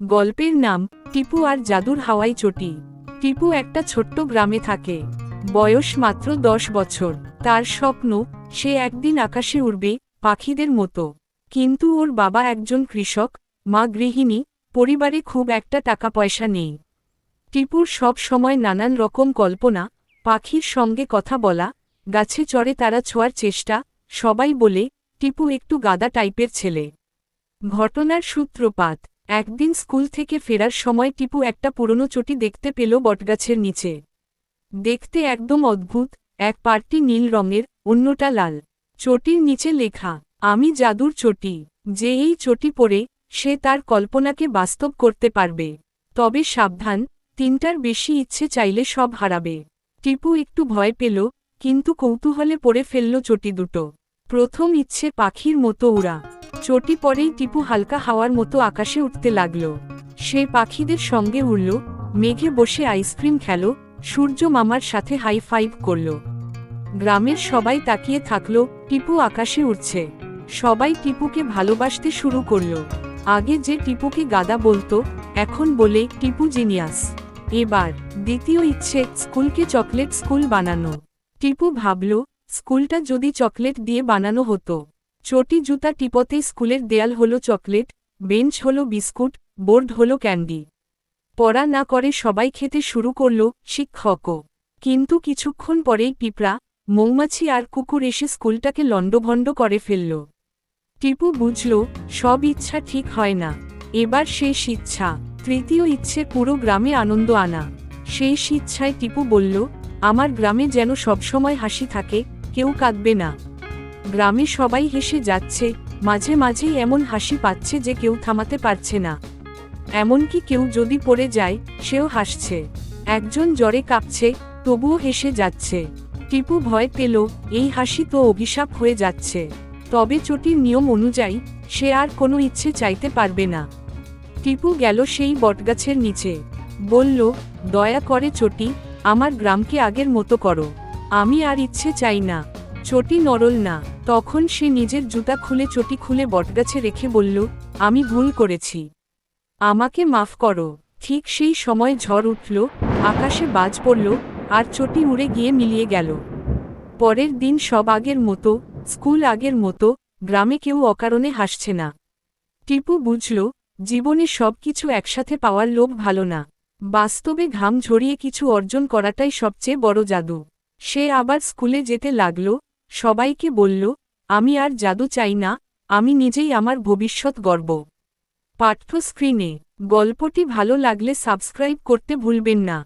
গল্পের নাম টিপু আর জাদুর হাওয়াই চটি। টিপু একটা ছোট্ট গ্রামে থাকে। বয়স মাত্র 10 বছর। তার স্বপ্ন সে একদিন আকাশে উড়বে পাখিদের মতো। কিন্তু ওর বাবা একজন কৃষক, মা গৃহিণী, পরিবারে খুব একটা টাকা পয়সা নেই। টিপুর সব সময় নানান রকম কল্পনা, পাখির সঙ্গে কথা বলা, গাছে চড়ে তারা ছোঁয়ার চেষ্টা। সবাই বলে টিপু একটু গাদা টাইপের ছেলে। ঘটনার সূত্রপাত, একদিন স্কুল থেকে ফেরার সময় টিপু একটা পুরনো চটি দেখতে পেল বটগাছের নিচে। দেখতে একদম অদ্ভুত, এক পার্টি নীল রঙের, অন্যটা লাল। চটির নিচে লেখা, আমি জাদুর চটি। যে এই চটি পরে সে তার কল্পনাকে বাস্তব করতে পারবে। তবে সাবধান, 3টার বেশি ইচ্ছে চাইলে সব হারাবে। টিপু একটু ভয় পেল, কিন্তু কৌতূহলে পড়ে ফেলল চটি দুটো। প্রথম ইচ্ছে পাখির মতো উড়া। চটি পরেই টিপু হালকা হাওয়ার মতো আকাশে উঠতে লাগল। সে পাখিদের সঙ্গে উড়ল, মেঘে বসে আইসক্রিম খেল, সূর্য মামার সাথে হাই ফাইভ করল। গ্রামের সবাই তাকিয়ে থাকল, টিপু আকাশে উড়ছে। সবাই টিপুকে ভালোবাসতে শুরু করল। আগে যে টিপুকে গাদা বলতো, এখন বলে টিপু জিনিয়াস। এবার দ্বিতীয় ইচ্ছে স্কুলকে চকলেট স্কুল বানানো। টিপু ভাবল, স্কুলটা যদি চকলেট দিয়ে বানানো হতো। চটি জুতা টিপতে স্কুলের দেয়াল হলো চকলেট, বেঞ্চ হলো বিস্কুট, বোর্ড হলো ক্যান্ডি। পড়া না করে সবাই খেতে শুরু করল, শিক্ষকও। কিন্তু কিছুক্ষণ পরেই পিঁপড়া, মৌমাছি আর কুকুর এসে স্কুলটাকে লণ্ডভণ্ড করে ফেলল। টিপু বুঝল, সব ইচ্ছা ঠিক হয় না। এবার শেষ ইচ্ছা, তৃতীয় ইচ্ছে পুরো গ্রামে আনন্দ আনা। শেষ ইচ্ছায় টিপু বলল, আমার গ্রামে যেন সবসময় হাসি থাকে, কেউ কাঁদবে না। গ্রামে সবাই হেসে যাচ্ছে, মাঝে মাঝেই এমন হাসি পাচ্ছে যে কেউ থামাতে পারছে না। এমনকি কেউ যদি পড়ে যায়, সেও হাসছে। একজন জ্বরে কাঁপছে, তবুও হেসে যাচ্ছে। টিপু ভয় পেল, এই হাসি তো অভিশাপ হয়ে যাচ্ছে। তবে চটির নিয়ম অনুযায়ী সে আর কোনো ইচ্ছে চাইতে পারবে না। টিপু গেল সেই বটগাছের নিচে। বলল, দয়া করে চটি, আমার গ্রামকে আগের মতো করো। আমি আর ইচ্ছে চাই না। চটি নড়ল না। তখন সে নিজের জুতা খুলে চটি খুলে বটগাছে রেখে বলল, আমি ভুল করেছি। আমাকে মাফ করো। ঠিক সেই সময় ঝড় উঠল, আকাশে বাজ পড়ল, আর চটি উড়ে গিয়ে মিলিয়ে গেল। পরের দিন সব আগের মতো, স্কুল আগের মতো, গ্রামে কেউ অকারণে হাসছে না। টিপু বুঝল, জীবনে সব কিছু একসাথে পাওয়ার লোভ ভালো না। বাস্তবে ঘাম ঝরিয়ে কিছু অর্জন করাটাই সবচেয়ে বড় জাদু। সে আবার স্কুলে যেতে লাগল, সবাইকে বলল, আমি আর জাদু চাই না, আমি নিজেই আমার ভবিষ্যৎ গড়ব। পাঠ্য স্ক্রিনে। গল্পটি ভালো লাগলে সাবস্ক্রাইব করতে ভুলবেন না।